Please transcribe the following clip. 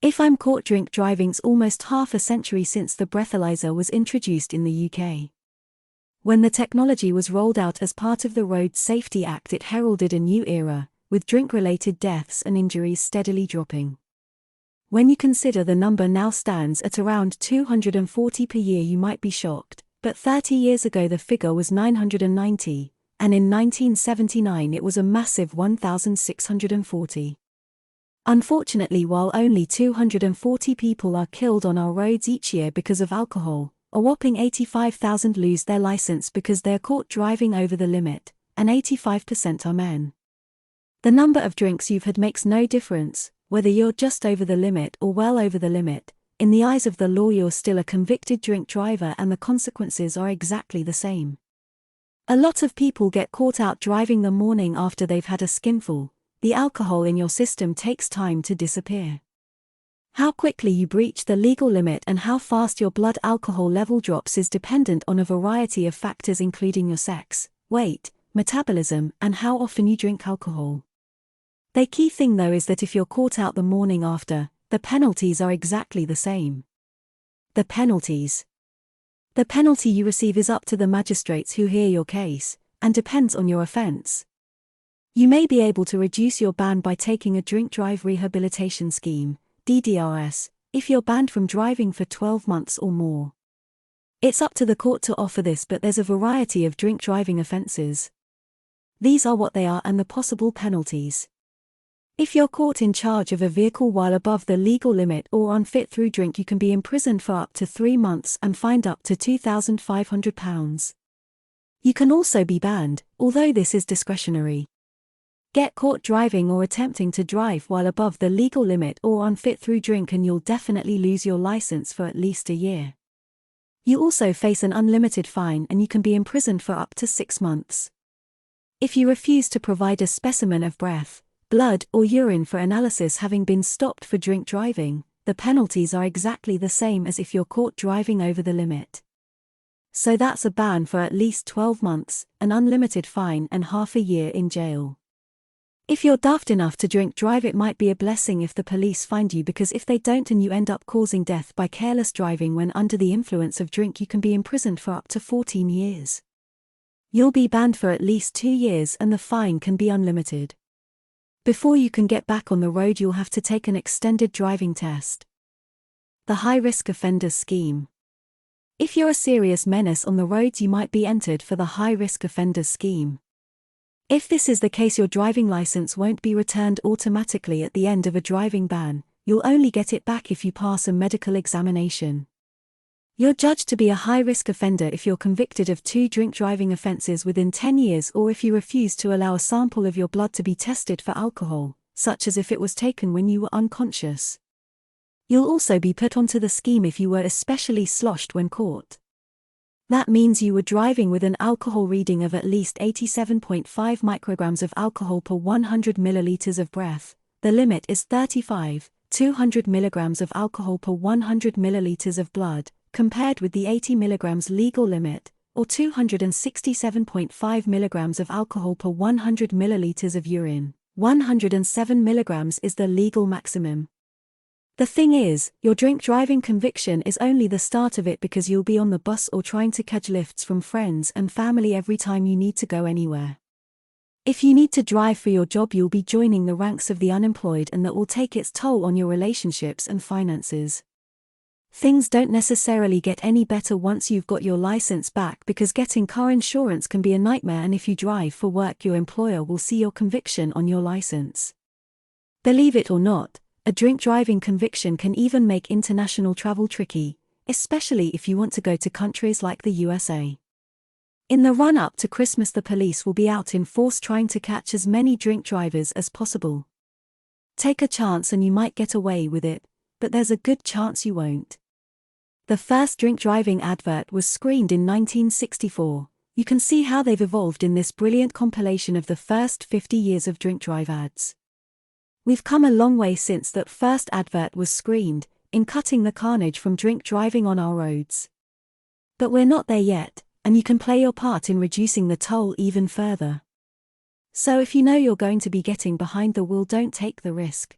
If I'm caught drink driving's almost half a century since the breathalyser was introduced in the UK. When the technology was rolled out as part of the Road Safety Act, it heralded a new era, with drink-related deaths and injuries steadily dropping. When you consider the number now stands at around 240 per year, you might be shocked, but 30 years ago the figure was 990, and in 1979 it was a massive 1,640. Unfortunately, while only 240 people are killed on our roads each year because of alcohol, a whopping 85,000 lose their license because they're caught driving over the limit, and 85% are men. The number of drinks you've had makes no difference, whether you're just over the limit or well over the limit. In the eyes of the law, you're still a convicted drink driver and the consequences are exactly the same. A lot of people get caught out driving the morning after they've had a skinful. The alcohol in your system takes time to disappear. How quickly you breach the legal limit and how fast your blood alcohol level drops is dependent on a variety of factors, including your sex, weight, metabolism, and how often you drink alcohol. The key thing though is that if you're caught out the morning after, the penalties are exactly the same. The penalties. The penalty you receive is up to the magistrates who hear your case, and depends on your offence. You may be able to reduce your ban by taking a drink drive rehabilitation scheme, DDRS, if you're banned from driving for 12 months or more. It's up to the court to offer this, but there's a variety of drink driving offences. These are what they are and the possible penalties. If you're caught in charge of a vehicle while above the legal limit or unfit through drink, you can be imprisoned for up to 3 months and fined up to £2,500. You can also be banned, although this is discretionary. Get caught driving or attempting to drive while above the legal limit or unfit through drink and you'll definitely lose your license for at least a year. You also face an unlimited fine and you can be imprisoned for up to 6 months. If you refuse to provide a specimen of breath, blood or urine for analysis having been stopped for drink driving, the penalties are exactly the same as if you're caught driving over the limit. So that's a ban for at least 12 months, an unlimited fine and half a year in jail. If you're daft enough to drink drive, it might be a blessing if the police find you, because if they don't and you end up causing death by careless driving when under the influence of drink, you can be imprisoned for up to 14 years. You'll be banned for at least 2 years and the fine can be unlimited. Before you can get back on the road, you'll have to take an extended driving test. The high-risk offenders scheme. If you're a serious menace on the roads, you might be entered for the high-risk offenders scheme. If this is the case, your driving license won't be returned automatically at the end of a driving ban. You'll only get it back if you pass a medical examination. You're judged to be a high-risk offender if you're convicted of 2 drink driving offences within 10 years or if you refuse to allow a sample of your blood to be tested for alcohol, such as if it was taken when you were unconscious. You'll also be put onto the scheme if you were especially sloshed when caught. That means you were driving with an alcohol reading of at least 87.5 micrograms of alcohol per 100 milliliters of breath. The limit is 200 milligrams of alcohol per 100 milliliters of blood, compared with the 80 milligrams legal limit, or 267.5 milligrams of alcohol per 100 milliliters of urine. 107 milligrams is the legal maximum. The thing is, your drink driving conviction is only the start of it, because you'll be on the bus or trying to catch lifts from friends and family every time you need to go anywhere. If you need to drive for your job, you'll be joining the ranks of the unemployed, and that will take its toll on your relationships and finances. Things don't necessarily get any better once you've got your license back, because getting car insurance can be a nightmare, and if you drive for work, your employer will see your conviction on your license. Believe it or not, a drink driving conviction can even make international travel tricky, especially if you want to go to countries like the USA. In the run-up to Christmas, the police will be out in force trying to catch as many drink drivers as possible. Take a chance and you might get away with it, but there's a good chance you won't. The first drink driving advert was screened in 1964. You can see how they've evolved in this brilliant compilation of the first 50 years of drink drive ads. We've come a long way since that first advert was screened, in cutting the carnage from drink driving on our roads. But we're not there yet, and you can play your part in reducing the toll even further. So if you know you're going to be getting behind the wheel, don't take the risk.